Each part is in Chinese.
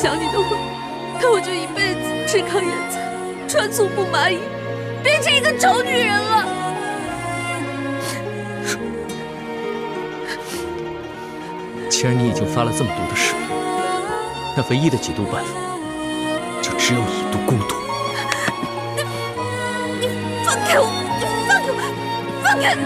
想你的话，那我就一辈子吃糠咽菜，穿粗布麻衣，变成一个丑女人了。既然你已经发了这么毒的誓，那唯一的解毒办法，就只有以毒攻毒。你放开我！你放开我！放开！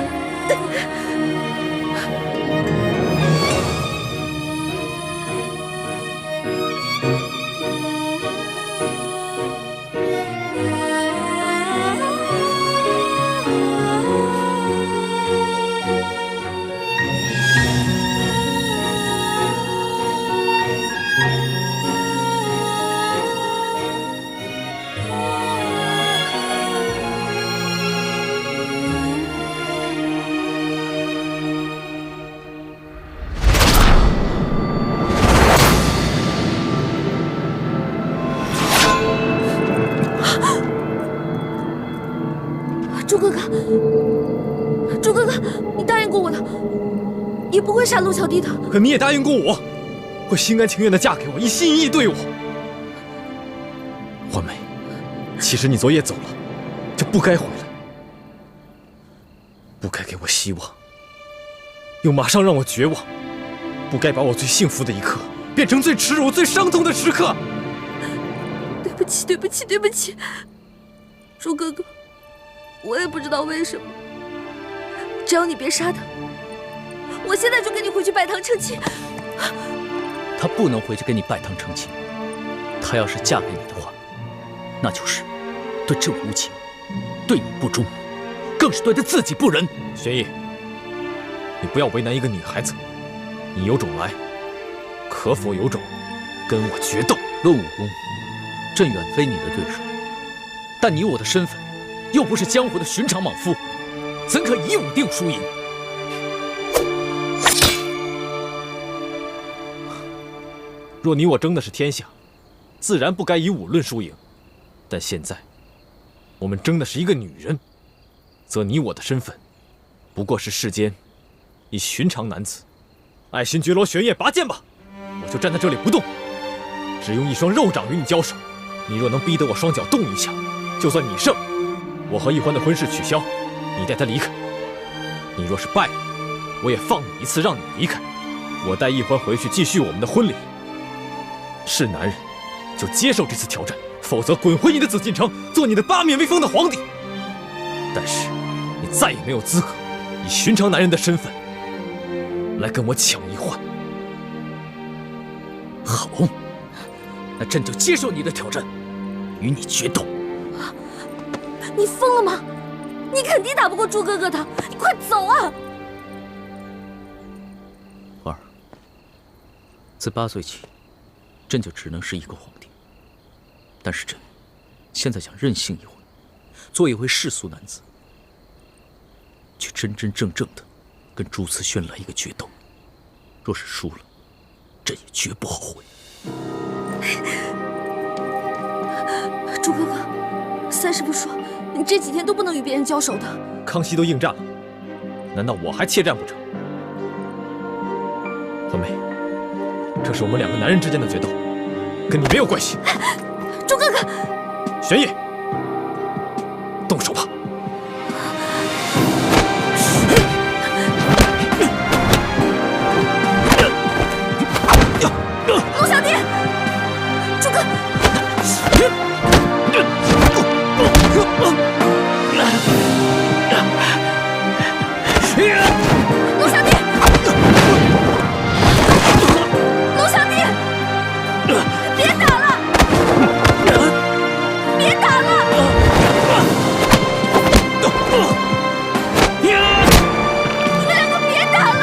朱哥哥，你答应过我的，也不会杀陆小弟的。可你也答应过我，会心甘情愿地嫁给我，一心一意对我。欢梅，其实你昨夜走了，就不该回来，不该给我希望，又马上让我绝望，不该把我最幸福的一刻变成最耻辱、最伤痛的时刻。对不起，对不起，对不起，朱哥哥。我也不知道为什么，只要你别杀他，我现在就跟你回去拜堂成亲。她不能回去跟你拜堂成亲，她要是嫁给你的话，那就是对这位无情，对你不忠，更是对她自己不仁。玄烨，你不要为难一个女孩子，你有种来，可否有种跟我决斗？论武功，朕远非你的对手，但你我的身份又不是江湖的寻常莽夫，怎可以武定输赢？若你我争的是天下，自然不该以武论输赢。但现在，我们争的是一个女人，则你我的身份，不过是世间一寻常男子。爱新觉罗玄烨，拔剑吧！我就站在这里不动，只用一双肉掌与你交手。你若能逼得我双脚动一下，就算你胜。我和易欢的婚事取消，你带他离开。你若是败了，我也放你一次，让你离开。我带易欢回去继续我们的婚礼。是男人，就接受这次挑战，否则滚回你的紫禁城，做你的八面威风的皇帝。但是，你再也没有资格以寻常男人的身份来跟我抢易欢。好，那朕就接受你的挑战，与你决斗。你疯了吗？你肯定打不过朱哥哥的，你快走啊！儿，自8岁起，朕就只能是一个皇帝。但是朕现在想任性一回，做一回世俗男子，去真真正正的跟朱慈轩来一个决斗。若是输了，朕也绝不后悔。朱哥哥，三师父说你这几天都不能与别人交手的。康熙都应战了，难道我还怯战不成？欢梅，这是我们2个男人之间的决斗，跟你没有关系。朱哥哥，玄烨，动手吧。陆小弟，朱哥。陆小弟，陆小弟，别打了，别打了！你们2个别打了！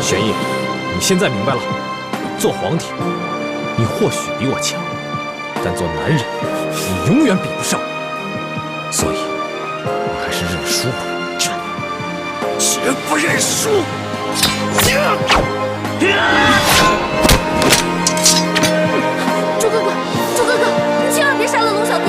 玄烨，你现在明白了，做皇帝，你或许比我强，但做男人，你永远比不上我。所以，你还是认输吧。绝不认输！朱哥哥，朱哥哥，你千万别杀了龙小弟！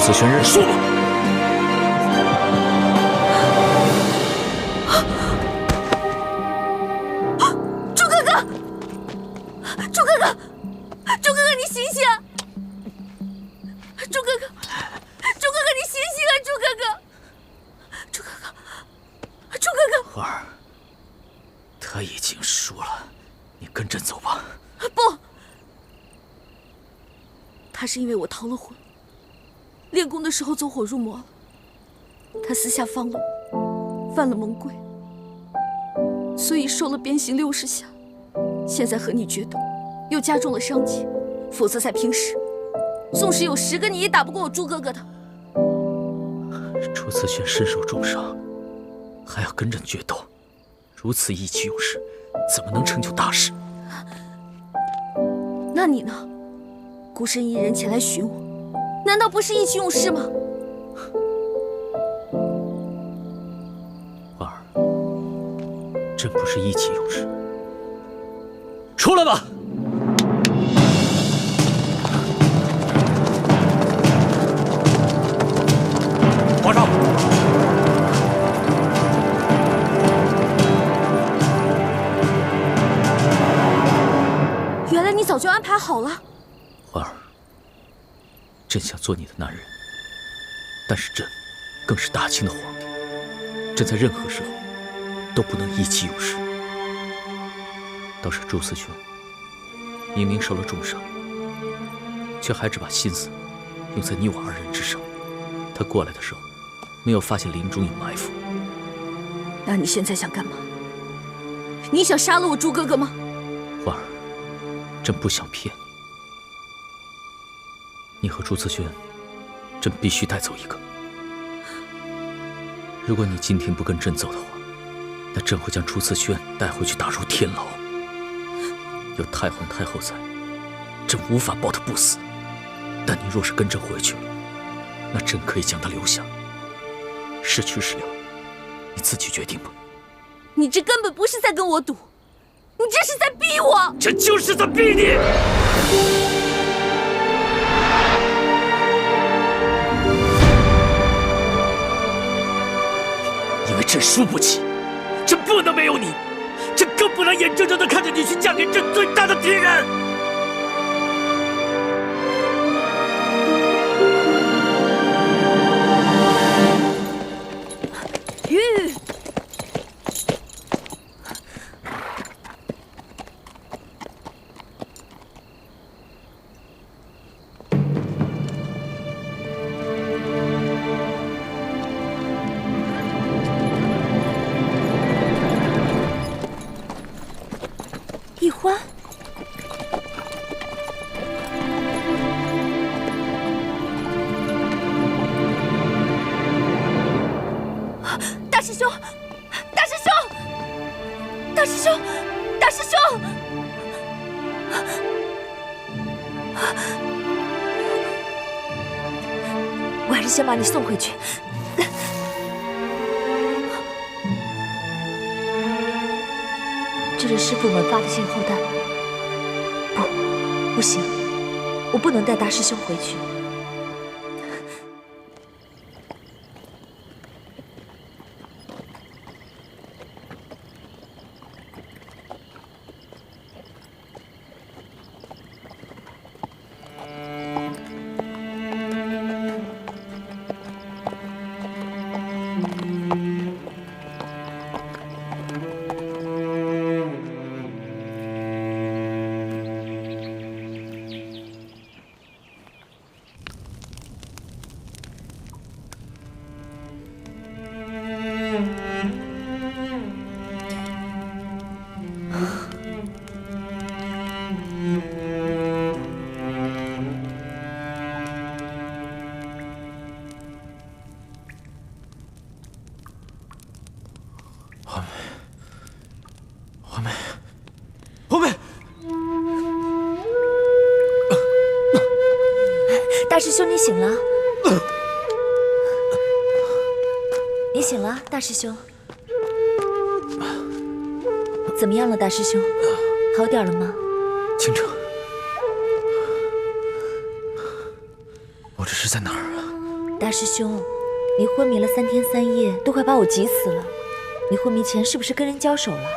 此轩认输吧。朱哥哥，朱哥哥，朱哥哥，你醒醒啊！朱哥哥，朱哥哥，你醒醒啊！朱哥哥，朱哥哥，朱哥哥，花儿，他已经输了，你跟朕走吧。不，他是因为我逃了婚，练功的时候走火入魔了，他私下放了我，犯了蒙规，所以受了鞭刑60下。现在和你决斗，又加重了伤疾，否则在平时，纵使有10个你也打不过我朱哥哥的。朱慈轩身受重伤，还要跟朕决斗，如此意气用事，怎么能成就大事？那你呢？孤身一人前来寻我，难道不是意气用事吗？花儿，朕不是意气用事。出来吧！皇上，原来你早就安排好了。花儿，朕想做你的男人，但是朕更是大清的皇帝，朕在任何时候都不能意气用事。倒是朱思轩，明明受了重伤，却还只把心思用在你我2人之上。他过来的时候，没有发现林中有埋伏。那你现在想干嘛？你想杀了我朱哥哥吗？花儿，朕不想骗你。你和朱慈轩，朕必须带走一个。如果你今天不跟朕走的话，那朕会将朱慈轩带回去打入天牢。有太皇太后在，朕无法保他不死。但你若是跟朕回去了，那朕可以将他留下。是去是留，你自己决定吧。你这根本不是在跟我赌，你这是在逼我！朕就是在逼你！因为朕输不起，朕不能没有你，朕更不能眼睁睁地看着你去嫁给朕最大的敌人。玉，易欢，大师兄，大师兄，大师兄，大师兄！我还是先把你送回去。这是师傅们发的信号弹。不行，我不能带大师兄回去。皇妹，大师兄，你醒了。你醒了，大师兄。怎么样了，大师兄？好点了吗？倾城，我这是在哪儿啊？大师兄，你昏迷了3天3夜，都快把我急死了。你昏迷前是不是跟人交手了？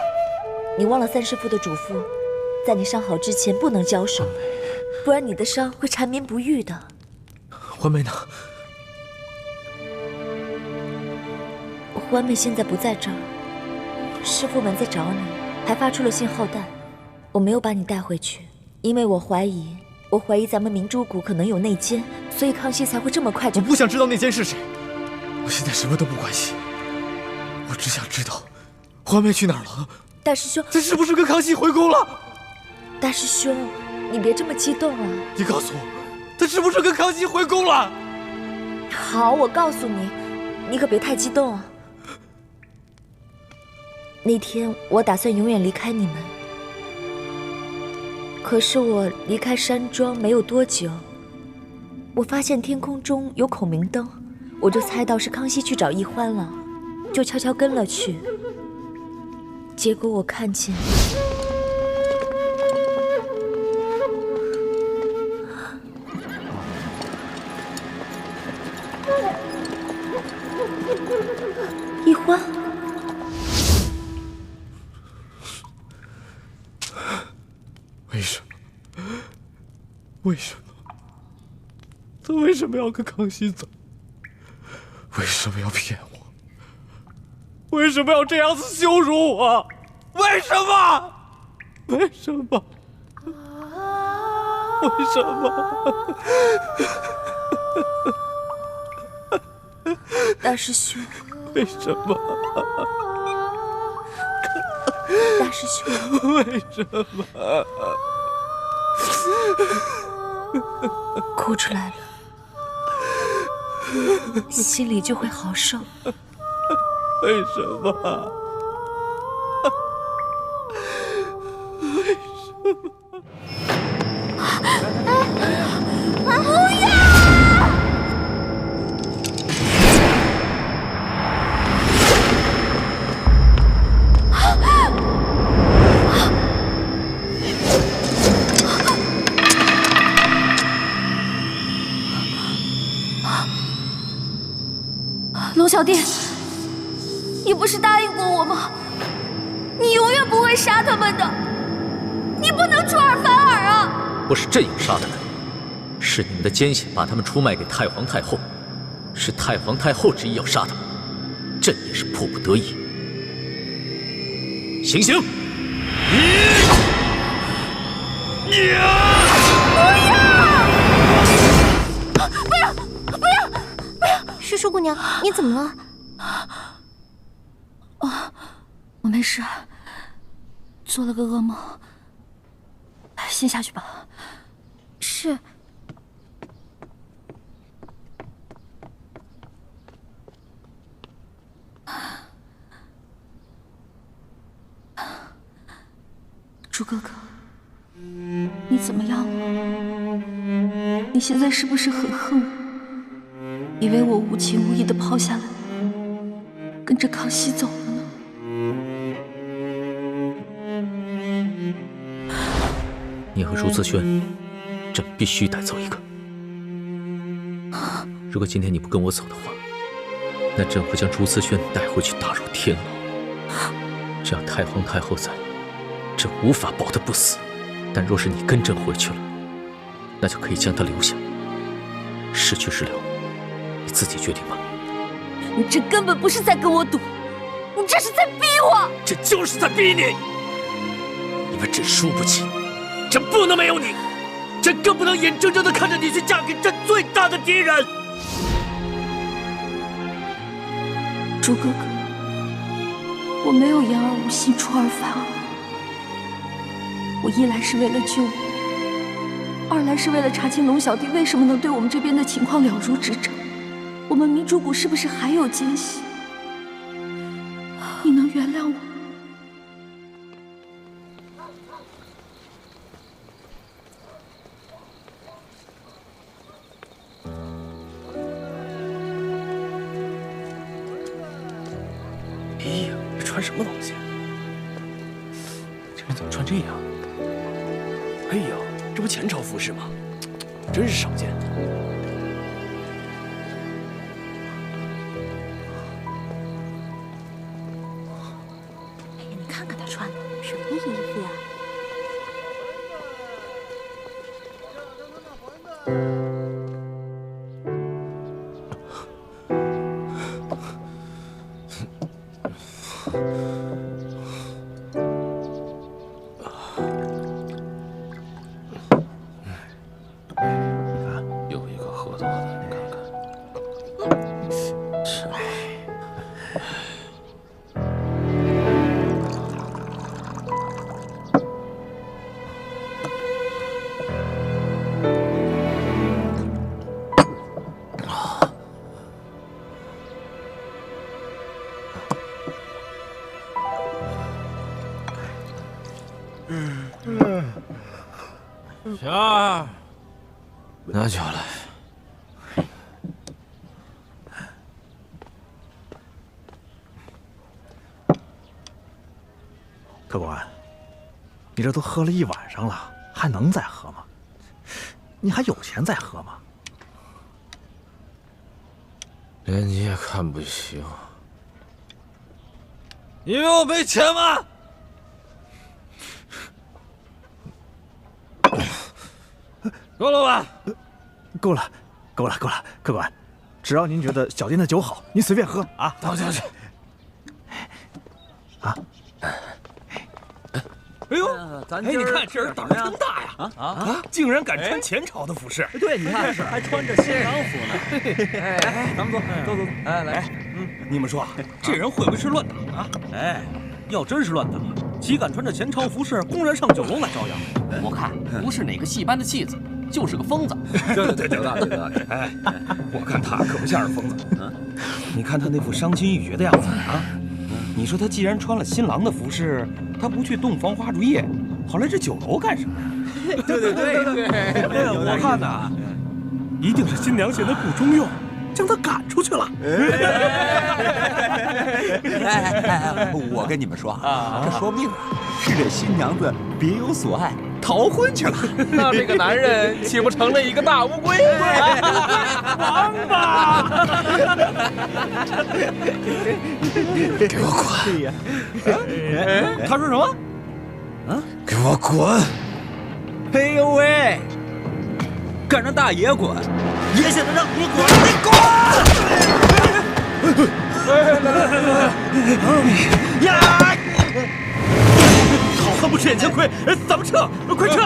你忘了三师父的嘱咐，在你伤好之前不能交手，不然你的伤会缠绵不愈的。欢妹呢？欢妹现在不在这儿，师父们在找你，还发出了信号弹。我没有把你带回去，因为我怀疑咱们明珠谷可能有内奸，所以康熙才会这么快就……我不想知道内奸是谁，我现在什么都不关心，我只想知道欢妹去哪儿了。大师兄，她是不是跟康熙回宫了？大师兄，你别这么激动啊！你告诉我，她是不是跟康熙回宫了？好，我告诉你，你可别太激动啊。那天我打算永远离开你们，可是我离开山庄没有多久，我发现天空中有孔明灯，我就猜到是康熙去找易欢了，就悄悄跟了去。结果我看见易欢。为什么？为什么？他为什么要跟康熙走？为什么要骗我？为什么要这样子羞辱我？为什么？为什么？为什么？大师兄，为什么？大师兄，为什么？哭出来了，心里就会好受。为什么？为什么？不要！龙小弟，你不是答应过我吗？你永远不会杀他们的，你不能出尔反尔啊！不是朕要杀他们，是你们的奸细把他们出卖给太皇太后，是太皇太后执意要杀他们，朕也是迫不得已。行刑！师叔姑娘，你怎么了？哦，我没事，做了个噩梦。先下去吧。是。朱哥哥，你怎么样了？你现在是不是很恨我？以为我无情无义的抛下了你，跟着康熙走了呢？你和朱自轩，朕必须带走一个。如果今天你不跟我走的话，那朕会将朱自轩带回去打入天牢。只要太皇太后在，朕无法保他不死。但若是你跟朕回去了，那就可以将他留下。是去是留，你自己决定吧。你这根本不是在跟我赌，你这是在逼我！这就是在逼你，因为朕输不起，朕不能没有你，朕更不能眼睁睁地看着你去嫁给朕最大的敌人。朱哥哥，我没有言而无信，出尔反尔。我一来是为了救你，二来是为了查清龙小弟为什么能对我们这边的情况了如指掌。我们明珠谷是不是还有奸细？你能原谅我？哎呀，这穿什么东西？这人怎么穿这样？哎呀，这不前朝服饰吗？真是少见。儿，拿酒来。客官，你这都喝了一晚上了，还能再喝吗？你还有钱再喝吗？连你也看不起我，因为我没钱吗？够了吧？够了，够了，够了，客官，只要您觉得小店的酒好，您随便喝啊。倒下去。啊！哎呦，你看这人胆儿真大呀！竟然敢穿前朝的服饰。对，你看还穿着新郎服呢。哎，咱们走，哎，来，你们说这人会不会是乱打啊？哎，要真是乱打，岂敢穿着前朝服饰公然上酒楼来招摇？我看不是哪个戏班的戏子，就是个疯子。对，有道理。哎，我看他可不像是疯子。你看他那副伤心欲绝的样子啊！你说他既然穿了新郎的服饰，他不去洞房花烛夜，跑来这酒楼干什么呀？对，我看呐，一定是新娘嫌他不中用，将他赶出去了。我跟你们说啊，这说明是这新娘子别有所爱，逃婚去了。那这个男人岂不成了一个大乌龟？王八！给我滚！他说什么？给我滚！哎呦喂，敢让大爷滚，爷现在让你滚，你滚！呀！好汉不吃眼前亏，咱们撤，快撤！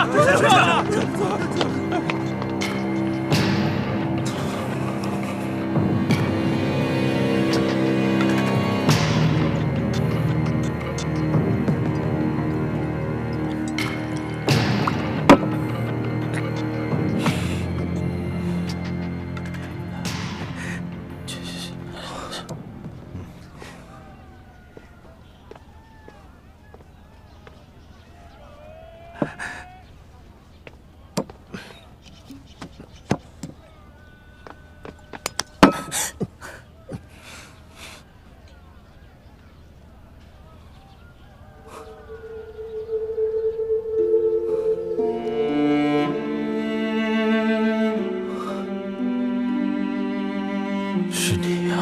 是你呀！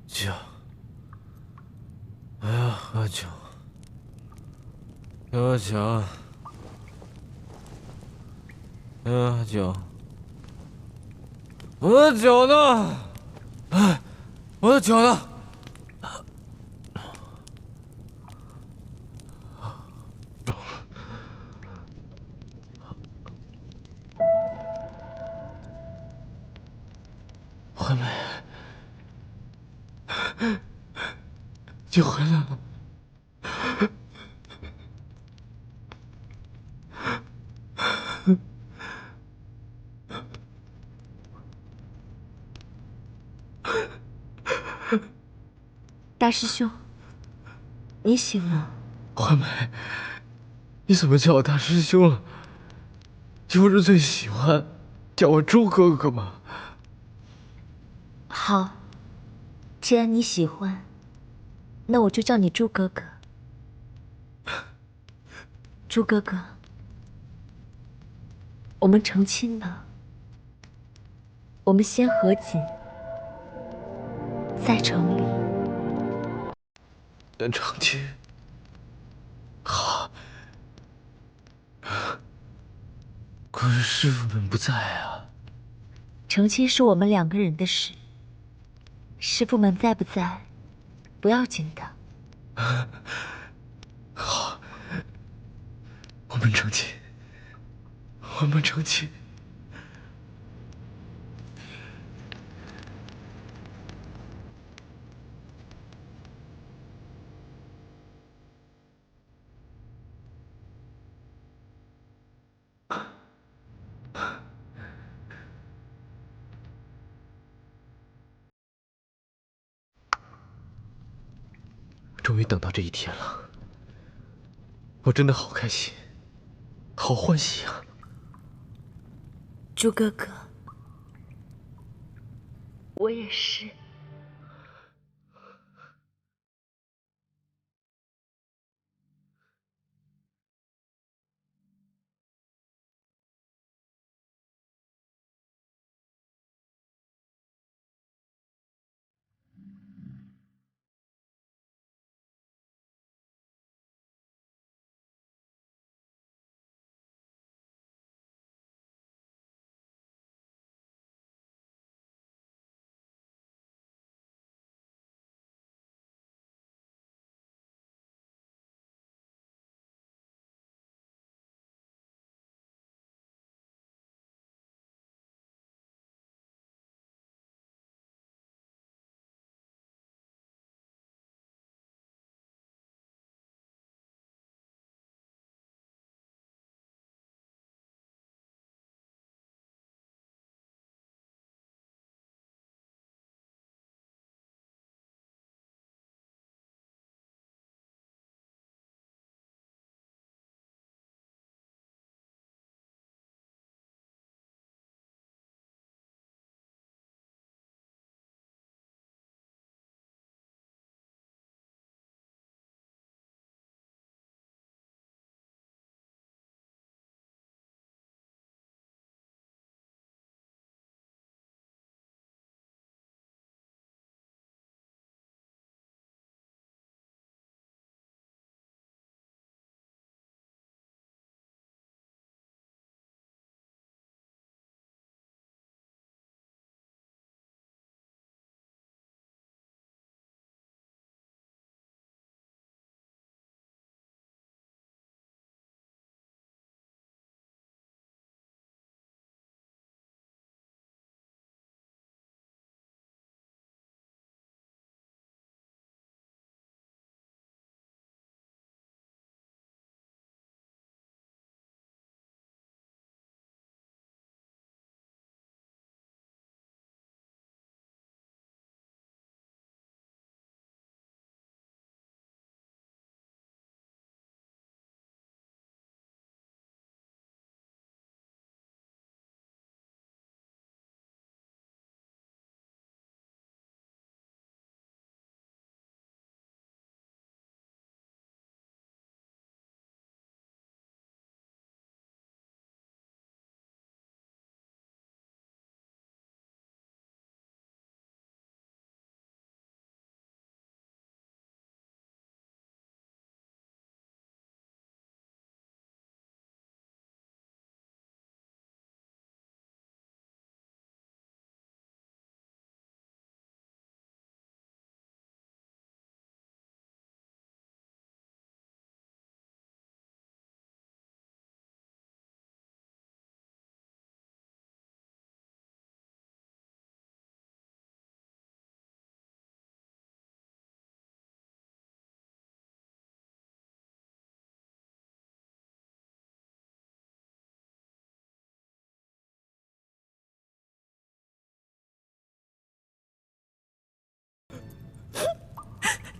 酒，我要喝酒，给我酒，给我酒，我的酒呢？哎，我的酒呢？惠美。你回来了。大师兄，你醒了。惠美，你怎么叫我大师兄了？你不是最喜欢叫我朱哥哥吗？好，既然你喜欢，那我就叫你朱哥哥。朱哥哥，我们成亲了，我们先和解，再成礼。能成亲，好。可是师傅们不在啊。成亲是我们2个人的事，师傅们在不在，不要紧的。好，我们成亲，我们成亲。终于等到这一天了，我真的好开心，好欢喜啊！朱哥哥，我也是。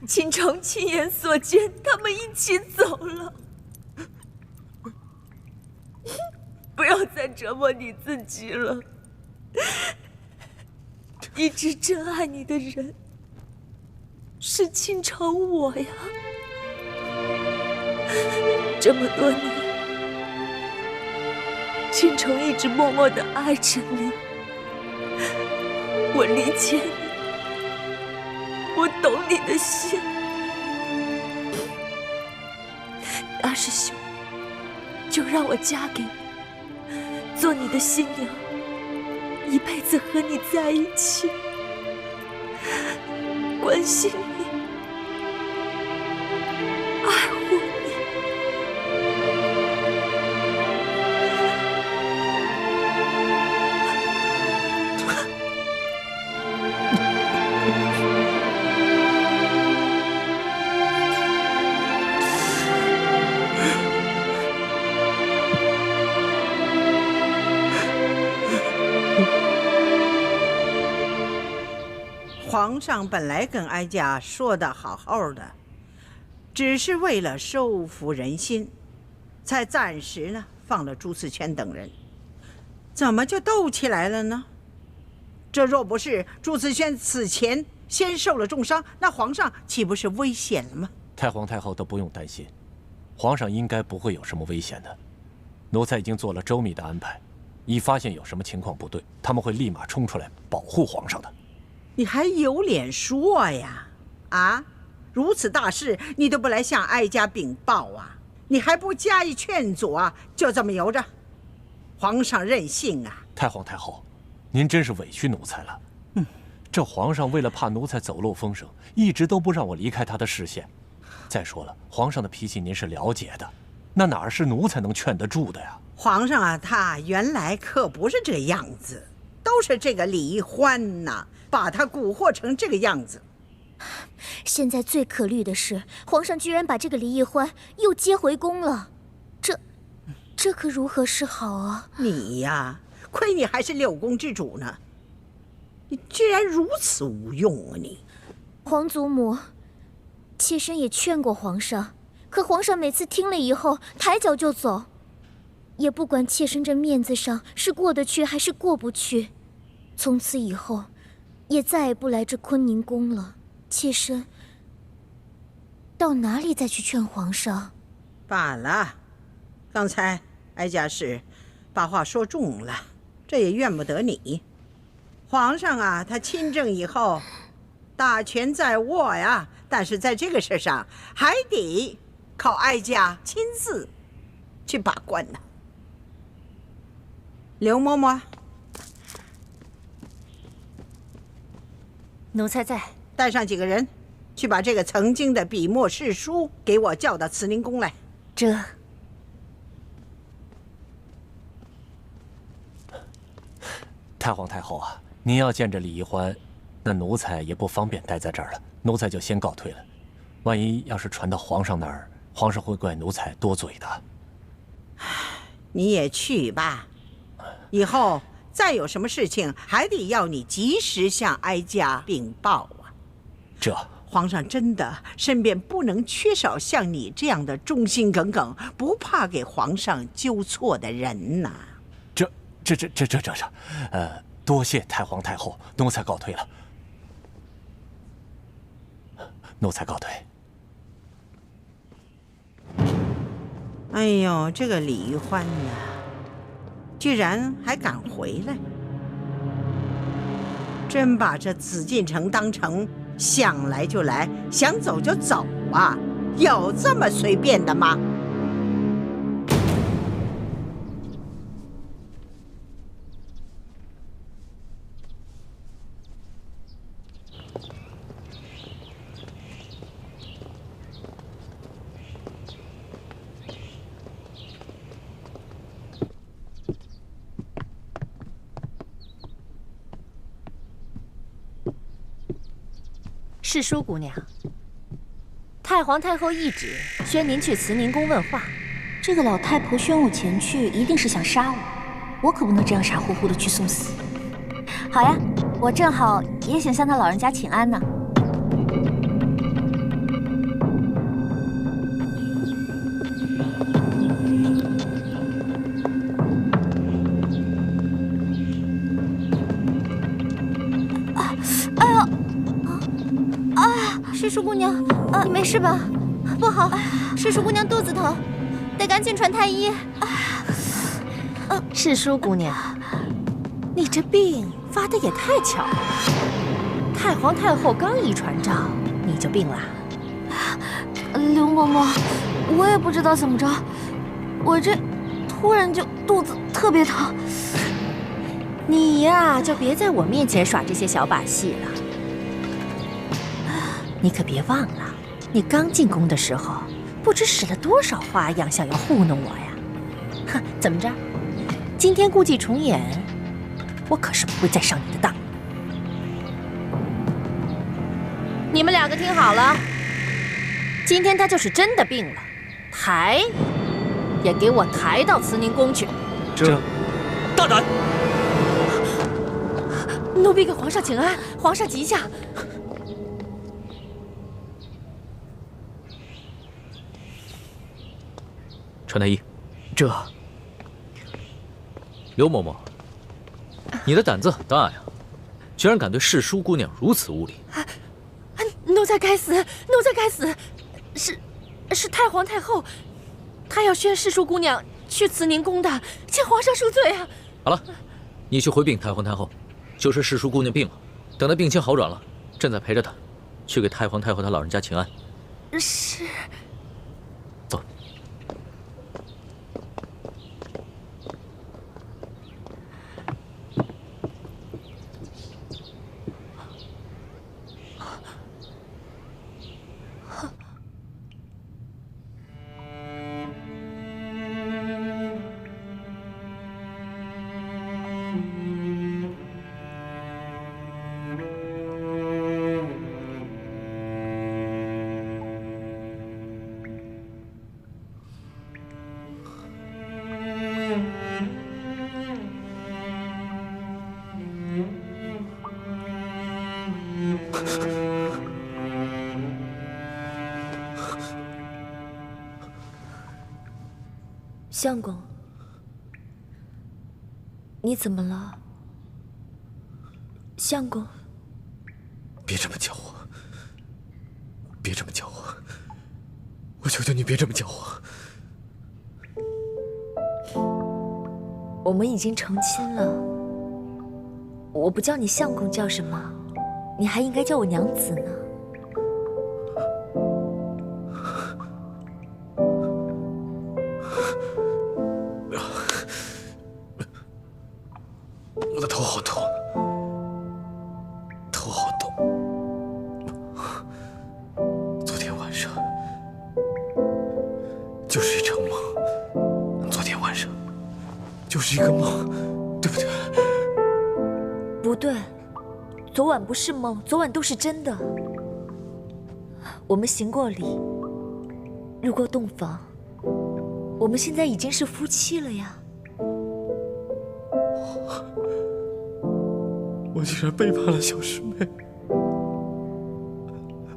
秦城亲眼所见，他们一起走了。不要再折磨你自己了。一直真爱你的人是秦城我呀。这么多年，君城一直默默地爱着你，我理解你，我懂你的心。大师兄，就让我嫁给你，做你的新娘，一辈子和你在一起，关心你，爱护你。皇上本来跟哀家说的好好的，只是为了收服人心，才暂时呢放了朱自全等人。怎么就斗起来了呢？这若不是朱自全此前先受了重伤，那皇上岂不是危险了吗？太皇太后都不用担心，皇上应该不会有什么危险的。奴才已经做了周密的安排，一发现有什么情况不对，他们会立马冲出来保护皇上的。你还有脸说呀？啊，如此大事你都不来向哀家禀报啊？你还不加以劝阻啊？就这么由着？皇上任性啊！太皇太后，您真是委屈奴才了。这皇上为了怕奴才走漏风声，一直都不让我离开他的视线。再说了，皇上的脾气您是了解的，那哪是奴才能劝得住的呀？皇上啊，他原来可不是这样子，都是这个李欢呐，把他蛊惑成这个样子。现在最可虑的是，皇上居然把这个李易欢又接回宫了，这可如何是好啊？你呀，亏你还是六宫之主呢，你居然如此无用啊你！皇祖母，妾身也劝过皇上，可皇上每次听了以后抬脚就走，也不管妾身这面子上是过得去还是过不去，从此以后也再也不来这坤宁宫了。妾身到哪里再去劝皇上？罢了，刚才哀家是把话说重了，这也怨不得你。皇上啊，他亲政以后，大权在握呀，但是在这个事上还得靠哀家亲自去把关呢。刘嬷嬷，奴才在。带上几个人，去把这个曾经的笔墨侍书给我叫到慈宁宫来。这。太皇太后啊，您要见着李易欢，那奴才也不方便待在这儿了，奴才就先告退了。万一要是传到皇上那儿，皇上会怪奴才多嘴的。你也去吧，以后再有什么事情，还得要你及时向哀家禀报啊。这皇上真的身边不能缺少像你这样的忠心耿耿、不怕给皇上纠错的人呐。多谢太皇太后，奴才告退了。奴才告退。哎呦，这个李欢呐，居然还敢回来，真把这紫禁城当成想来就来，想走就走啊？有这么随便的吗？是舒姑娘，太皇太后懿旨，宣您去慈宁宫问话。这个老太婆宣我前去，一定是想杀我，我可不能这样傻乎乎的去送死。好呀，我正好也想向她老人家请安呢。师叔姑娘，你没事吧？不好，师叔姑娘肚子疼，得赶紧传太医。世淑姑娘，你这病发的也太巧了。太皇太后刚一传诏，你就病了。刘嬷嬷，我也不知道怎么着，我这突然就肚子特别疼。你呀，就别在我面前耍这些小把戏了。你可别忘了，你刚进宫的时候，不知使了多少花样，想要糊弄我呀。哼，怎么着？今天故伎重演，我可是不会再上你的当。你们两个听好了，今天他就是真的病了，抬也给我抬到慈宁宫去。这大胆！奴婢给皇上请安，皇上急驾。传太医，这刘嬷嬷，你的胆子很大呀，居然敢对世淑姑娘如此无礼！奴才该死，奴才该死！是太皇太后，她要宣世淑姑娘去慈宁宫的，请皇上恕罪啊！好了，你去回禀太皇太后，就是世淑姑娘病了，等她病情好转了，朕再陪着她，去给太皇太后她老人家请安。是。走。相公，你怎么了？相公，别这么叫我，别这么叫我，我求求你别这么叫我。我们已经成亲了，我不叫你相公叫什么？你还应该叫我娘子呢。我的头好痛，头好痛。昨天晚上就是一场梦，昨天晚上就是一个梦，对不对？不对，昨晚不是梦，昨晚都是真的。我们行过礼，入过洞房，我们现在已经是夫妻了呀。我竟然背叛了小师妹，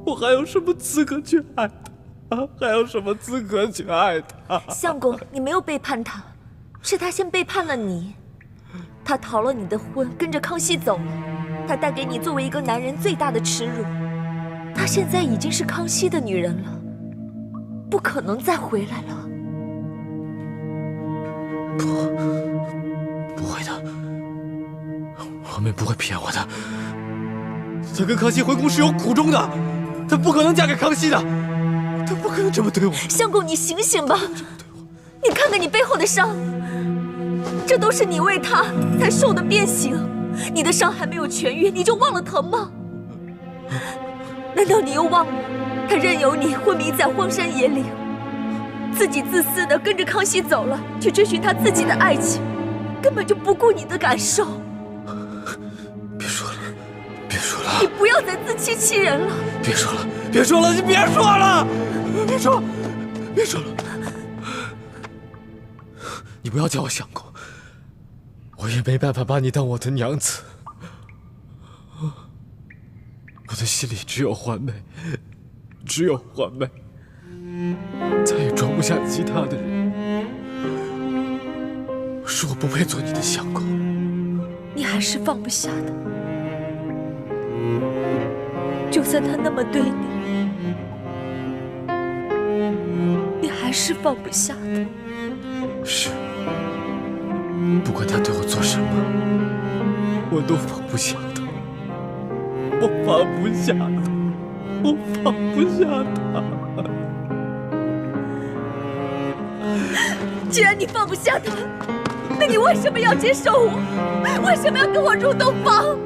我还有什么资格去爱她啊？还有什么资格去爱她？相公，你没有背叛她，是她先背叛了你。她逃了你的婚，跟着康熙走了。她带给你作为一个男人最大的耻辱。她现在已经是康熙的女人了，不可能再回来了。不会的。王妹不会骗我的，她跟康熙回宫是有苦衷的，她不可能嫁给康熙的，她不可能这么对我。相公，你醒醒吧！你看看你背后的伤，这都是你为他才受的鞭刑。你的伤还没有痊愈，你就忘了疼吗？难道你又忘了他任由你昏迷在荒山野岭，自己自私的跟着康熙走了，去追寻他自己的爱情，根本就不顾你的感受。别说了，别说了！你不要再自欺欺人了！别说了，别说了，你别说了！别说，别说了！你不要叫我相公，我也没办法把你当我的娘子。我的心里只有环妹，只有环妹，再也装不下其他的人。是我不配做你的相公。你还是放不下的，就算他那么对你，你还是放不下的。是，不管他对我做什么，我都放不下他。我放不下他，我放不下他。既然你放不下他，那你为什么要接受我？为什么要跟我入洞房？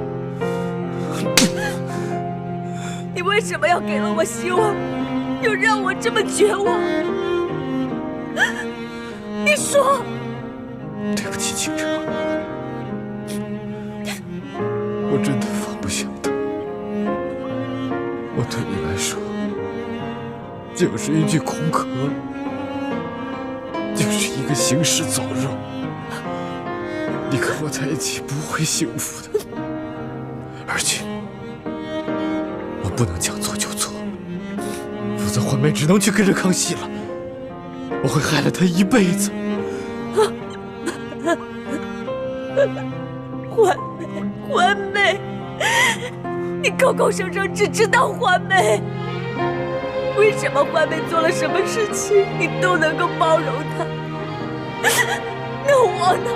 你为什么要给了我希望，又让我这么绝望？你说。对不起，倾城，我真的放不下他。我对你来说，就是一具空壳，就是一个行尸走肉。你跟我在一起不会幸福的，而且我不能将错就错，否则环梅只能去跟着康熙了，我会害了她一辈子。环梅，你口口声声只知道环梅，为什么环梅做了什么事情你都能够包容她？那我呢？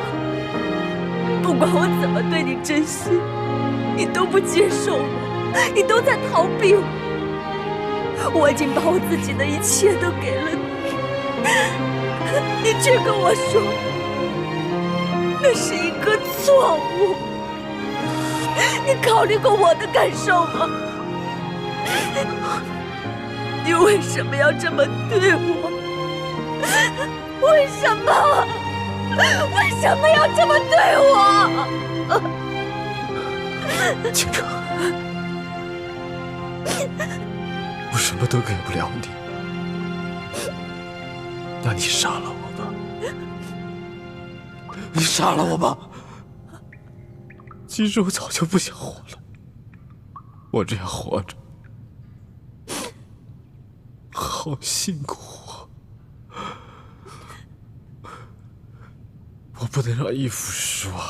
不管我怎么对你真心，你都不接受我，你都在逃避我。我已经把我自己的一切都给了你，你却跟我说那是一个错误。你考虑过我的感受吗？你为什么要这么对我？为什么？为什么要这么对我？倾城，我什么都给不了你，那你杀了我吧，你杀了我吧。其实我早就不想活了，我这样活着好辛苦啊！我不能让义父失望，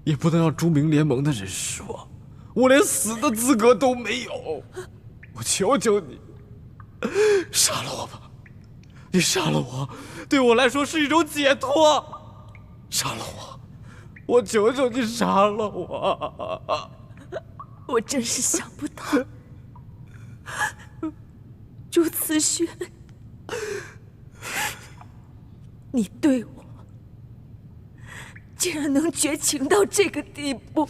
也不能让朱明联盟的人失望，我连死的资格都没有。我求求你，杀了我吧！你杀了我，对我来说是一种解脱。杀了我！我求求你杀了我！我真是想不到，朱慈轩，你对我竟然能绝情到这个地步！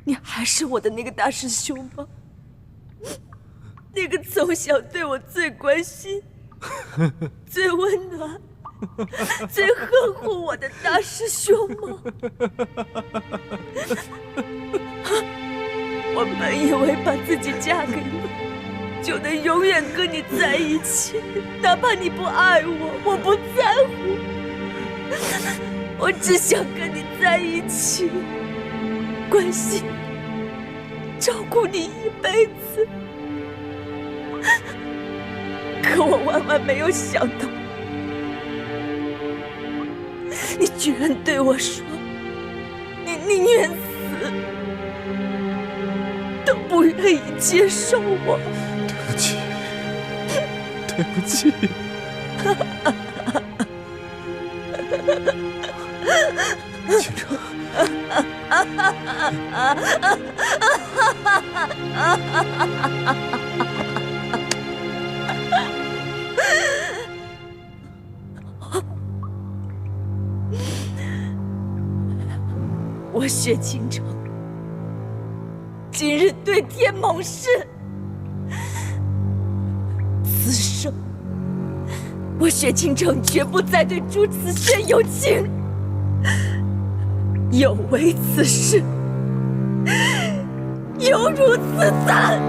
你还是我的那个大师兄吗？那个从小对我最关心、最温暖、最呵护我的大师兄吗？我本以为把自己嫁给你，就能永远跟你在一起，哪怕你不爱我，我不在乎，我只想跟你在一起，关心你，照顾你一辈子。可我万万没有想到，你居然对我说，你宁愿死，都不愿意接受我。对不起，对不起。倾城，我薛倾城今日对天盟誓，此生我薛倾城绝不再对朱慈轩有情，有违此誓，犹如此残。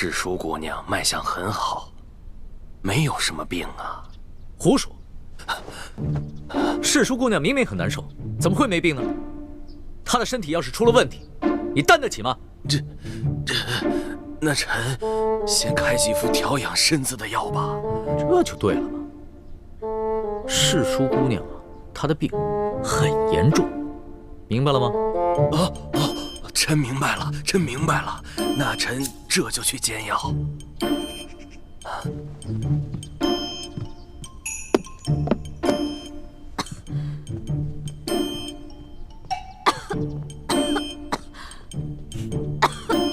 世淑姑娘脉象很好，没有什么病啊。胡说！世淑姑娘明明很难受，怎么会没病呢？她的身体要是出了问题，你担得起吗？那臣先开几副调养身子的药吧。这就对了嘛。世淑姑娘啊，她的病很严重，明白了吗？臣明白了，臣明白了。那臣这就去煎药。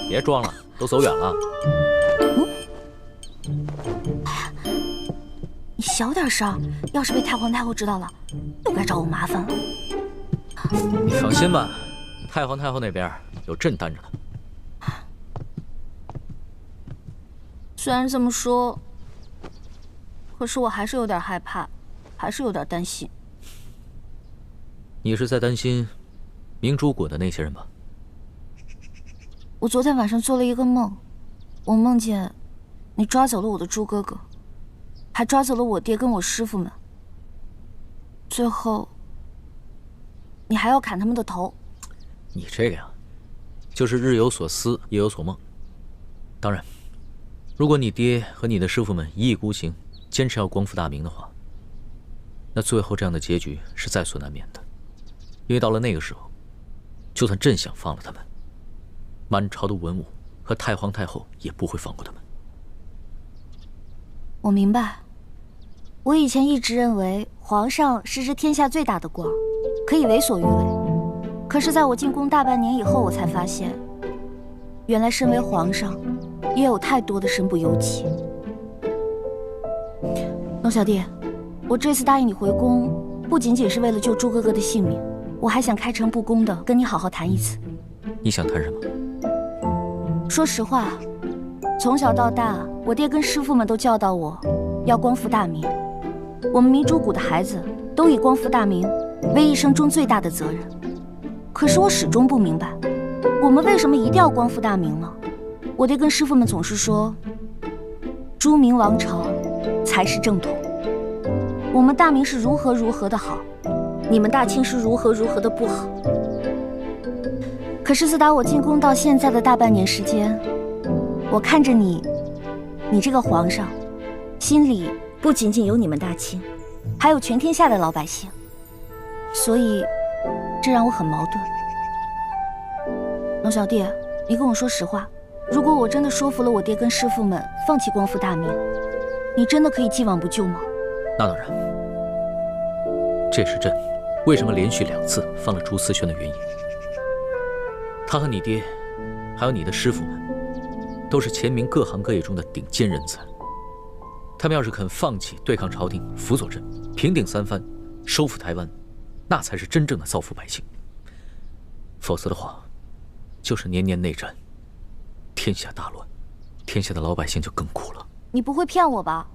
别装了，都走远了。你小点声，要是被太皇太后知道了，又该找我麻烦了。你放心吧，太皇太后那边有朕担着呢。虽然这么说，可是我还是有点害怕，还是有点担心。你是在担心明珠谷的那些人吧？我昨天晚上做了一个梦，我梦见你抓走了我的猪哥哥，还抓走了我爹跟我师傅们，最后你还要砍他们的头。你这个呀，就是日有所思，夜有所梦。当然，如果你爹和你的师傅们一意孤行，坚持要光复大明的话，那最后这样的结局是在所难免的。因为到了那个时候，就算朕想放了他们，满朝的文武和太皇太后也不会放过他们。我明白，我以前一直认为皇上是这天下最大的官，可以为所欲为。可是在我进宫大半年以后，我才发现，原来身为皇上，也有太多的身不由己。龙小弟，我这次答应你回宫，不仅仅是为了救猪哥哥的性命，我还想开诚布公的跟你好好谈一次。你想谈什么？说实话，从小到大，我爹跟师傅们都教导我，要光复大明。我们明珠谷的孩子都以光复大明为一生中最大的责任。可是我始终不明白，我们为什么一定要光复大明呢？我爹跟师傅们总是说，朱明王朝才是正统。我们大明是如何如何的好，你们大清是如何如何的不好。可是自打我进宫到现在的大半年时间，我看着你这个皇上，心里不仅仅有你们大清，还有全天下的老百姓，所以这让我很矛盾。龙小弟，你跟我说实话，如果我真的说服了我爹跟师傅们放弃光复大明，你真的可以既往不咎吗？那当然，这是朕为什么连续2次放了朱思轩的原因。他和你爹，还有你的师傅们，都是前明各行各业中的顶尖人才。他们要是肯放弃对抗朝廷，辅佐朕，平定三藩，收复台湾，那才是真正的造福百姓。否则的话，就是年年内战，天下大乱，天下的老百姓就更苦了。你不会骗我吧？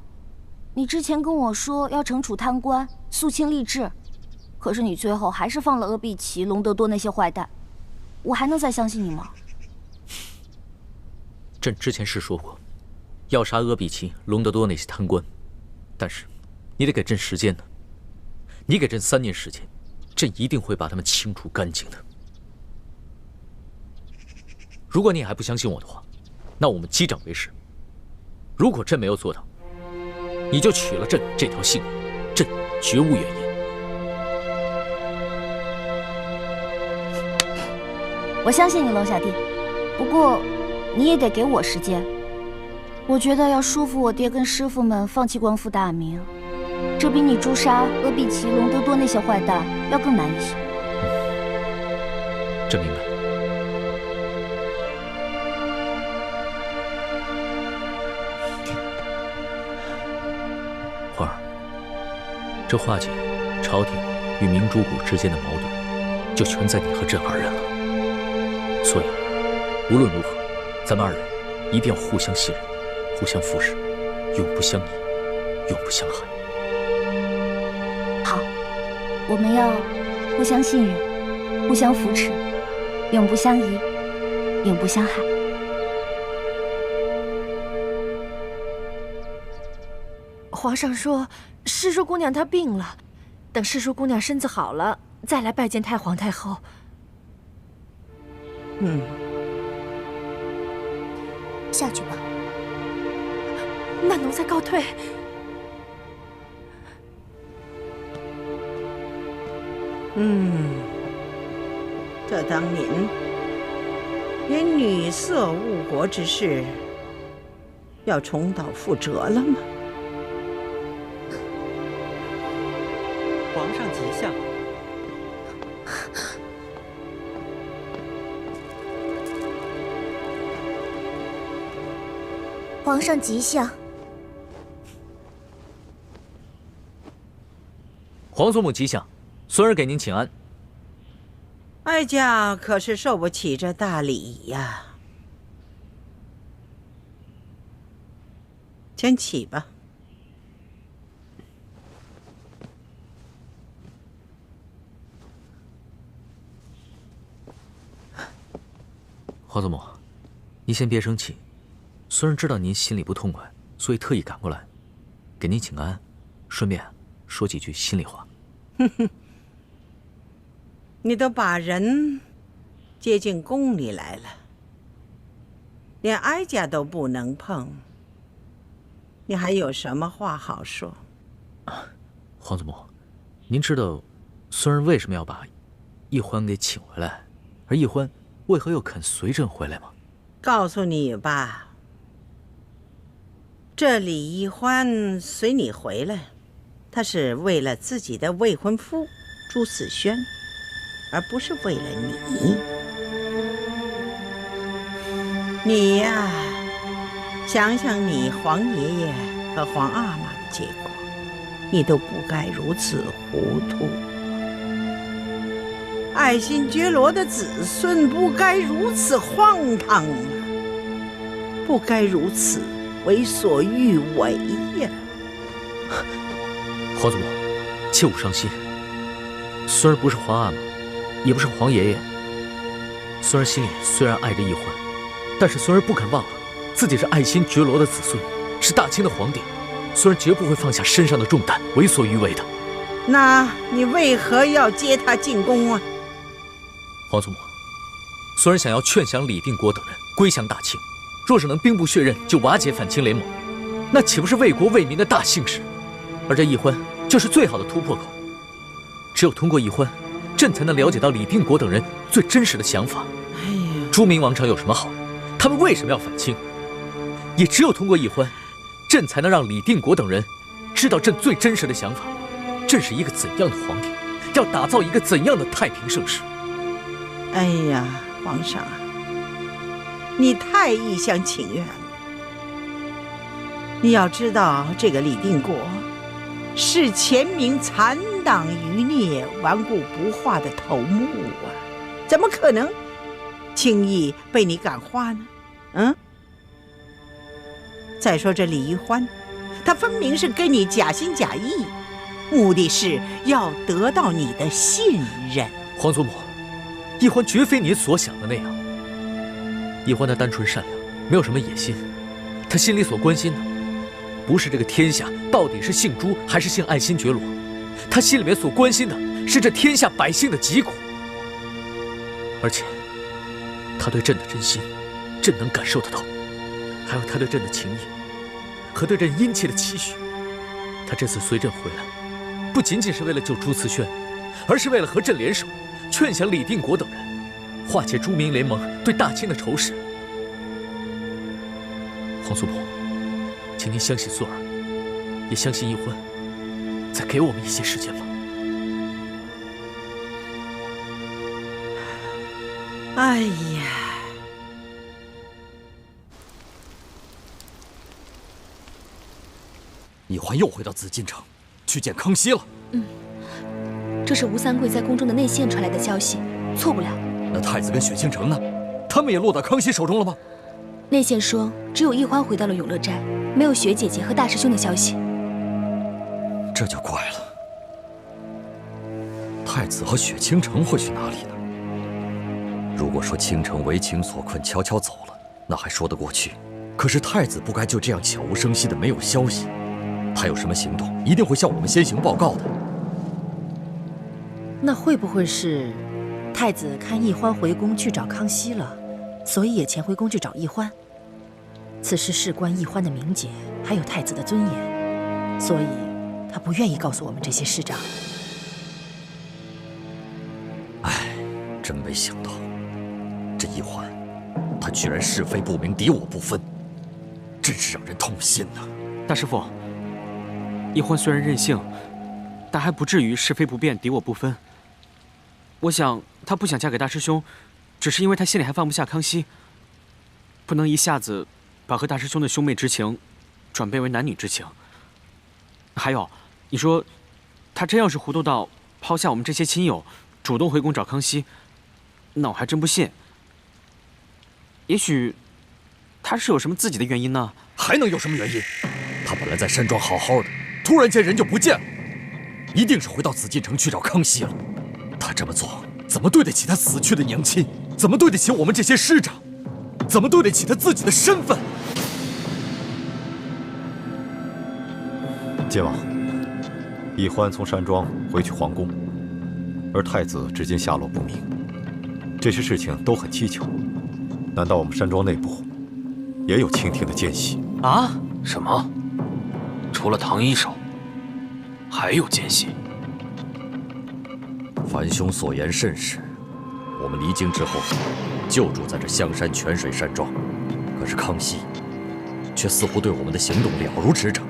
你之前跟我说要惩处贪官，肃清吏治，可是你最后还是放了阿碧琪、隆德多那些坏蛋，我还能再相信你吗？朕之前是说过，要杀阿碧琪、隆德多那些贪官，但是你得给朕时间呢。你给朕3年时间，朕一定会把他们清除干净的。如果你还不相信我的话，那我们击掌为誓。如果朕没有做到，你就取了朕这条性命，朕绝无怨言。我相信你，龙小弟。不过，你也得给我时间。我觉得要说服我爹跟师傅们放弃光复大明，这比你诛杀阿碧琪、隆德多那些坏蛋要更难一些。朕明白。花儿，这化解朝廷与明珠谷之间的矛盾，就全在你和朕2人了。所以，无论如何，咱们2人一定要互相信任，互相扶持，永不相疑，永不相害。好，我们要互相信任，互相扶持，永不相疑，永不相害。皇上说诗书姑娘她病了，等诗书姑娘身子好了，再来拜见太皇太后。下去吧。那奴才告退。这当您连女色误国之事要重蹈覆辙了吗？皇上吉祥。皇上吉祥。皇祖母吉祥，孙儿给您请安。哀家可是受不起这大礼呀。先起吧。皇祖母，您先别生气。孙儿知道您心里不痛快，所以特意赶过来，给您请安，顺便说几句心里话。你都把人接进宫里来了，连哀家都不能碰，你还有什么话好说？皇祖母，您知道孙儿为什么要把奕欢给请回来，而奕欢为何又肯随朕回来吗？告诉你吧，这李奕欢随你回来，他是为了自己的未婚夫朱子轩，而不是为了你。你呀，想想你皇爷爷和皇阿玛的结果，你都不该如此糊涂。爱新觉罗的子孙不该如此荒唐啊，不该如此为所欲为呀！皇祖母，切勿伤心。孙儿不是皇阿玛，也不是皇爷爷。孙儿心里虽然爱着奕欢，但是孙儿不肯忘了自己是爱新觉罗的子孙，是大清的皇帝。孙儿绝不会放下身上的重担，为所欲为的。那你为何要接他进宫啊？皇祖母，孙儿想要劝降李定国等人归降大清，若是能兵不血刃就瓦解反清联盟，那岂不是为国为民的大幸事？而这奕欢就是最好的突破口。只有通过奕欢，朕才能了解到李定国等人最真实的想法。朱明王朝有什么好？他们为什么要反清？也只有通过奕欢，朕才能让李定国等人知道朕最真实的想法。朕是一个怎样的皇帝，要打造一个怎样的太平盛世。哎呀，皇上啊，你太一厢情愿了。你要知道，这个李定国是前明残党余孽、顽固不化的头目啊，怎么可能轻易被你感化呢？再说这李奕欢，他分明是跟你假心假意，目的是要得到你的信任。皇祖母，奕欢绝非你所想的那样。奕欢他单纯善良，没有什么野心。他心里所关心的，不是这个天下到底是姓朱还是姓爱新觉罗，他心里面所关心的是这天下百姓的疾苦。而且，他对朕的真心，朕能感受得到，还有他对朕的情谊和对朕殷切的期许。他这次随朕回来，不仅仅是为了救朱慈轩，而是为了和朕联手，劝降李定国等人，化解朱明联盟对大清的仇视。皇祖母，请您相信孙儿，也相信奕欢，再给我们一些时间吧。哎呀，奕欢又回到紫禁城，去见康熙了。这是吴三桂在宫中的内线传来的消息，错不了。那太子跟雪清城呢？他们也落到康熙手中了吗？内线说，只有奕欢回到了永乐斋，没有雪姐姐和大师兄的消息。这就怪了。太子和雪清城会去哪里呢？如果说倾城为情所困，悄悄走了，那还说得过去。可是太子不该就这样悄无声息的没有消息。他有什么行动，一定会向我们先行报告的。那会不会是太子看奕欢回宫去找康熙了，所以也潜回宫去找奕欢？此事事关奕欢的名节，还有太子的尊严，所以他不愿意告诉我们这些师长。唉，真没想到，这奕欢，他居然是非不明，敌我不分，真是让人痛心呐！大师父，奕欢虽然任性，但还不至于是非不辨，敌我不分。我想她不想嫁给大师兄，只是因为她心里还放不下康熙，不能一下子把和大师兄的兄妹之情转变为男女之情。还有，你说，她真要是糊涂到抛下我们这些亲友，主动回宫找康熙，那我还真不信。也许，她是有什么自己的原因呢？还能有什么原因？她本来在山庄好好的，突然间人就不见了，一定是回到紫禁城去找康熙了。她这么做，怎么对得起她死去的娘亲？怎么对得起我们这些师长？怎么对得起她自己的身份？晋王，奕欢从山庄回去皇宫，而太子至今下落不明，这些事情都很蹊跷。难道我们山庄内部也有倾听的奸细？啊？什么？除了唐一手，还有奸细？樊兄所言甚是，我们离京之后，就住在这香山泉水山庄，可是康熙却似乎对我们的行动了如指掌，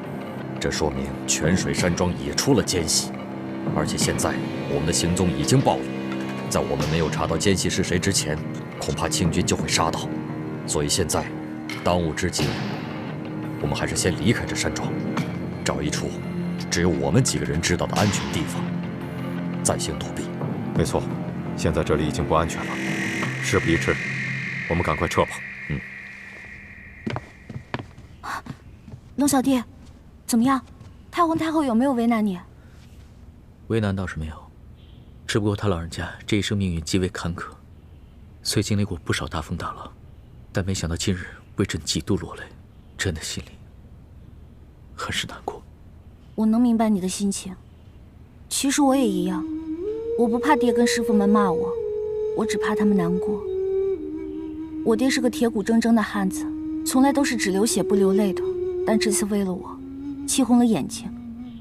这说明泉水山庄也出了奸细，而且现在我们的行踪已经暴露，在我们没有查到奸细是谁之前，恐怕清军就会杀到，所以现在当务之急，我们还是先离开这山庄，找一处只有我们几个人知道的安全地方，再行躲避。没错，现在这里已经不安全了。事不宜迟，我们赶快撤吧。龙小弟，怎么样？太皇太后有没有为难你？为难倒是没有，只不过他老人家这一生命运极为坎坷，虽经历过不少大风大浪，但没想到今日为朕几度落泪，朕的心里很是难过。我能明白你的心情，其实我也一样。我不怕爹跟师傅们骂我，我只怕他们难过。我爹是个铁骨铮铮的汉子，从来都是只流血不流泪的，但这次为了我，气红了眼睛，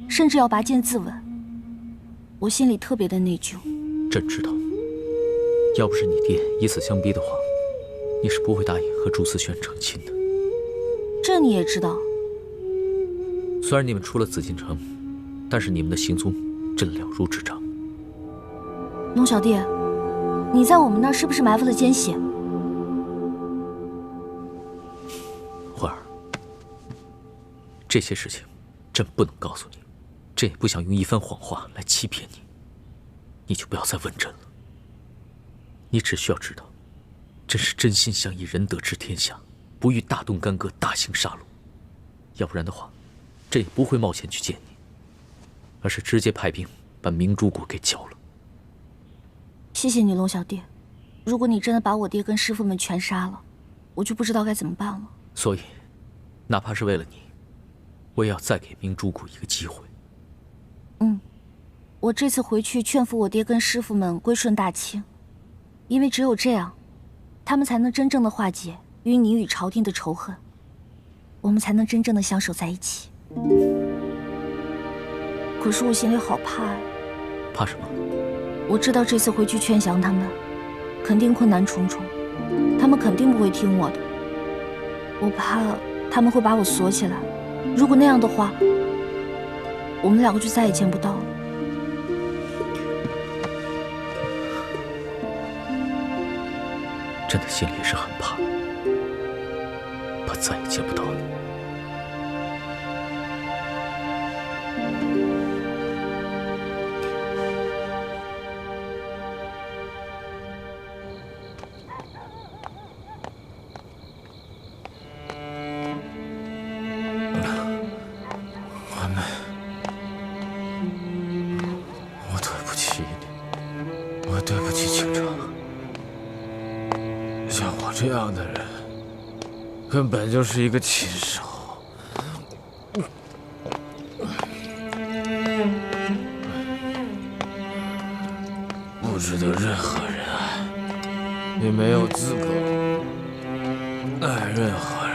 甚至要拔剑自刎。我心里特别的内疚。朕知道，要不是你爹以死相逼的话，你是不会答应和朱思轩成亲的。这你也知道。虽然你们出了紫禁城，但是你们的行踪，朕了如指掌。龙小弟，你在我们那儿是不是埋伏了奸细？慧儿，这些事情，朕不能告诉你，朕也不想用一番谎话来欺骗你，你就不要再问朕了。你只需要知道，朕是真心想以仁德治天下，不欲大动干戈、大行杀戮。要不然的话，朕也不会冒险去见你，而是直接派兵把明珠谷给剿了。谢谢你，龙小弟。如果你真的把我爹跟师傅们全杀了，我就不知道该怎么办了。所以，哪怕是为了你，我也要再给明珠谷一个机会。我这次回去劝服我爹跟师傅们归顺大清，因为只有这样，他们才能真正的化解与你与朝廷的仇恨，我们才能真正的相守在一起。可是我心里好怕呀。怕什么？我知道这次回去劝降他们，肯定困难重重，他们肯定不会听我的。我怕他们会把我锁起来，如果那样的话，我们两个就再也见不到了。朕的心里也是很怕，怕再也见不到你。我对不起你，我对不起清城。像我这样的人，根本就是一个禽兽。值得任何人爱，也没有资格爱任何人。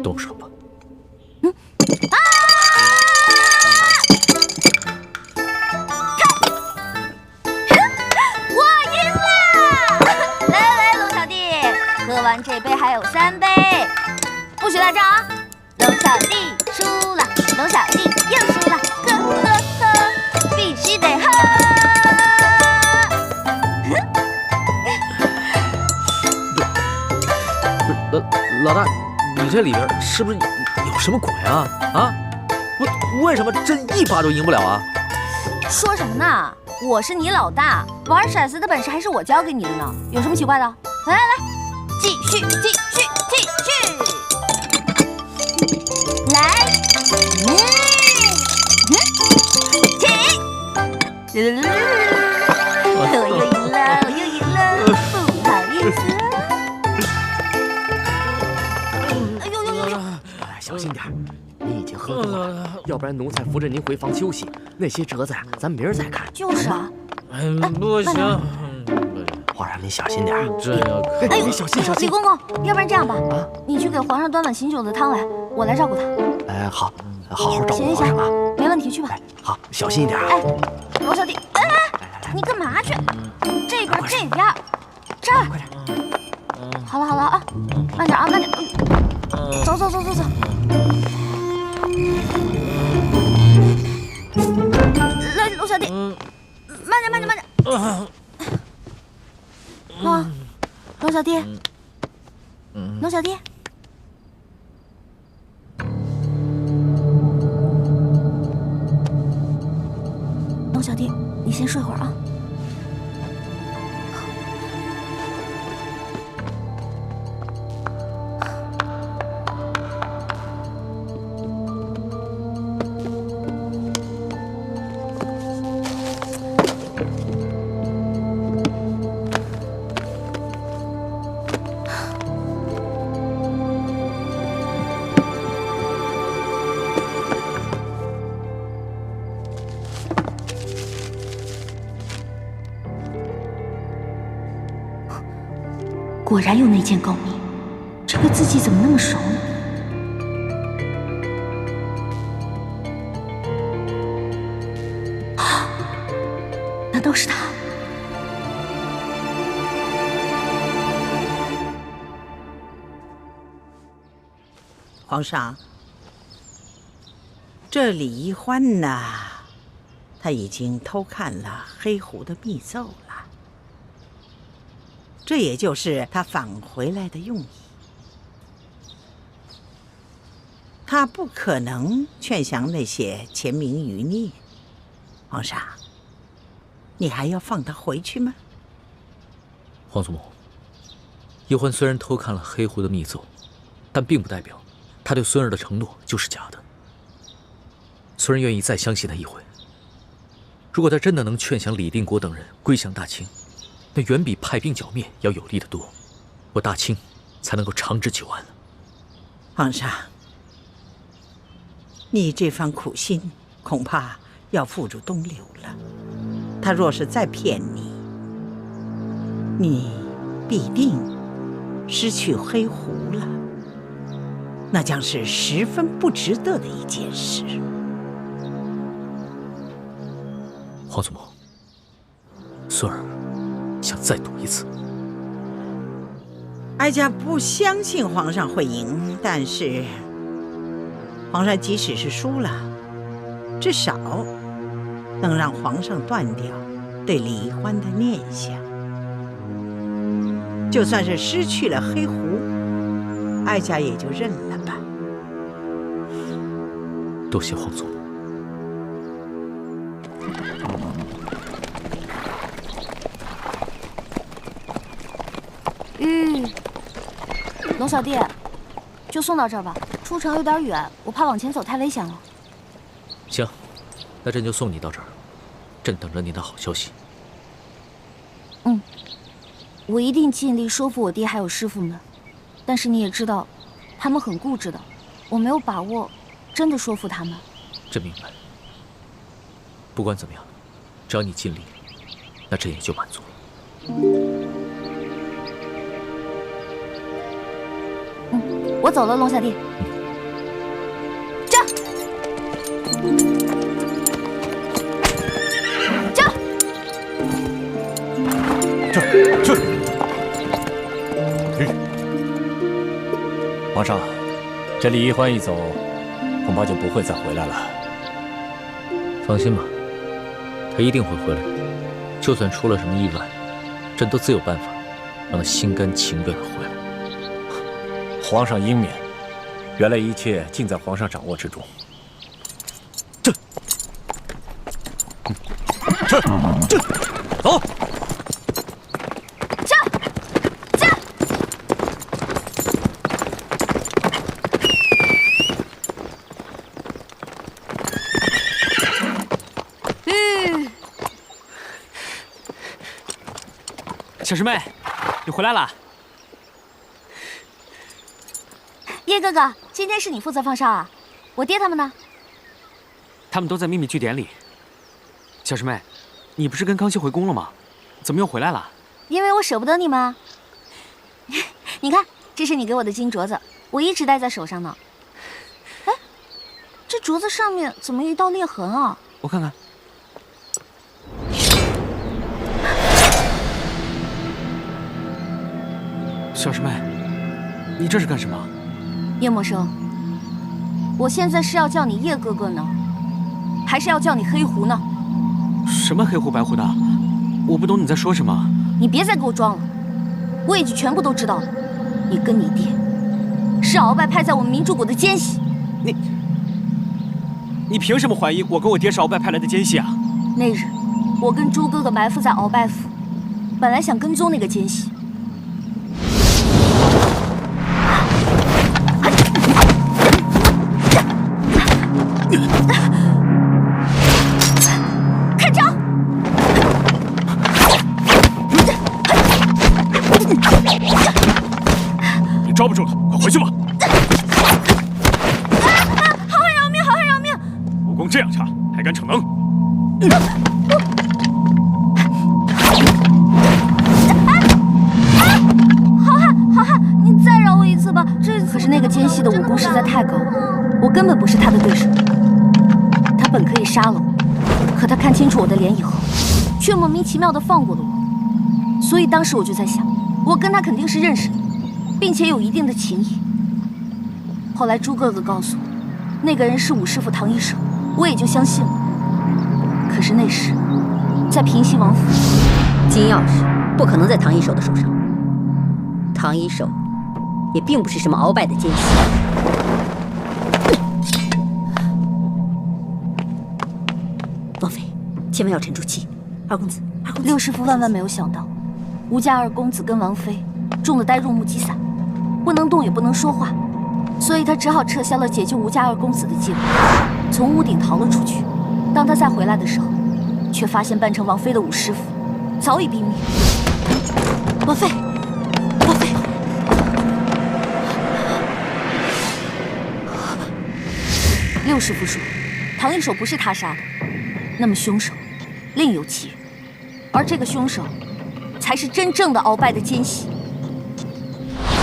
动手吧。我赢了！来，龙小弟，喝完这杯还有3杯，不许赖账啊！龙小弟输了，龙小弟又输了，喝，必须得喝！老大，你这里边是不是有什么鬼啊？啊，为什么朕一把都赢不了啊？说什么呢？我是你老大，玩骰子的本事还是我教给你的呢，有什么奇怪的？来，继续，来，起，我又赢了，不好意思。小心点，你已经喝多了，要不然奴才扶着您回房休息。那些折子咱明儿再看。就是啊。不行，皇上您小心点。朕要看。哎呦，小心！李公公，要不然这样吧，你去给皇上端碗醒酒的汤来，我来照顾他。好，好好照顾皇上啊。没问题，去吧。好，小心一点。哎，罗小弟，你干嘛去？这边，这儿。快点。好了啊，慢点啊，慢点。走。来，龙小弟，慢点。龙小弟，龙小弟，龙小弟，你先睡会儿啊。果然有内奸告密，这个字迹怎么那么熟呢？难道是他？皇上，这李一欢呐，他已经偷看了黑狐的密奏了。这也就是他返回来的用意。他不可能劝降那些潜民余孽。皇上，你还要放他回去吗？皇祖母，一欢虽然偷看了黑狐的密奏，但并不代表他对孙儿的承诺就是假的。孙儿愿意再相信他一回。如果他真的能劝降李定国等人归降大清，那远比派兵剿灭要有利得多，我大清才能够长治久安。皇上，你这番苦心恐怕要付诸东流了。他若是再骗你，你必定失去黑狐了，那将是十分不值得的一件事。皇祖母，孙儿想再赌一次。哀家不相信皇上会赢，但是皇上即使是输了，至少能让皇上断掉对李欢的念想。就算是失去了黑狐，哀家也就认了吧。多谢皇祖母。龙小弟，就送到这儿吧。出城有点远，我怕往前走太危险了。行，那朕就送你到这儿，朕等着你的好消息。嗯，我一定尽力说服我爹还有师傅们，但是你也知道，他们很固执的，我没有把握真的说服他们。朕明白。不管怎么样，只要你尽力，那朕也就满足了。我走了，龙小弟。这，皇上，这李易欢一走，恐怕就不会再回来了。放心吧，他一定会回来的。就算出了什么意外，朕都自有办法让他心甘情愿的回来。皇上英明，原来一切尽在皇上掌握之中。走。小师妹，你回来了。叶哥哥，今天是你负责放哨啊？我爹他们呢？他们都在秘密据点里。小师妹，你不是跟康熙回宫了吗？怎么又回来了？因为我舍不得你们啊。你看，这是你给我的金镯子，我一直戴在手上呢。哎，这镯子上面怎么有一道裂痕啊？我看看。小师妹，你这是干什么？叶默生，我现在是要叫你叶哥哥呢，还是要叫你黑狐呢？什么黑狐白狐的？我不懂你在说什么。你别再给我装了，我已经全部都知道了。你跟你爹是鳌拜派在我们明珠谷的奸细。你凭什么怀疑我跟我爹是鳌拜派来的奸细啊？那日我跟朱哥哥埋伏在鳌拜府，本来想跟踪那个奸细。看招！你抓不住他，快回去吧！好汉饶命！好汉饶命！武功这样差，还敢逞能？好汉，你再饶我一次吧！这可是那个奸细的武功实在太高了，我根本不是他的对手。他本可以杀了我，可他看清楚我的脸以后，却莫名其妙地放过了我。所以当时我就在想，我跟他肯定是认识的，并且有一定的情谊。后来朱哥哥告诉我，那个人是武师傅唐一手，我也就相信了。可是那时，在平西王府，金钥匙不可能在唐一手的手上，唐一手也并不是什么鳌拜的奸细。王妃，千万要沉住气。二公子，六师傅万万没有想到，吴家二公子跟王妃中了呆入木鸡散，不能动也不能说话，所以他只好撤销了解救吴家二公子的计划，从屋顶逃了出去。当他再回来的时候，却发现扮成王妃的武师傅早已毙命。王妃，王妃，六师傅说，唐一手不是他杀的，那么凶手另有其人，而这个凶手才是真正的鳌拜的奸细。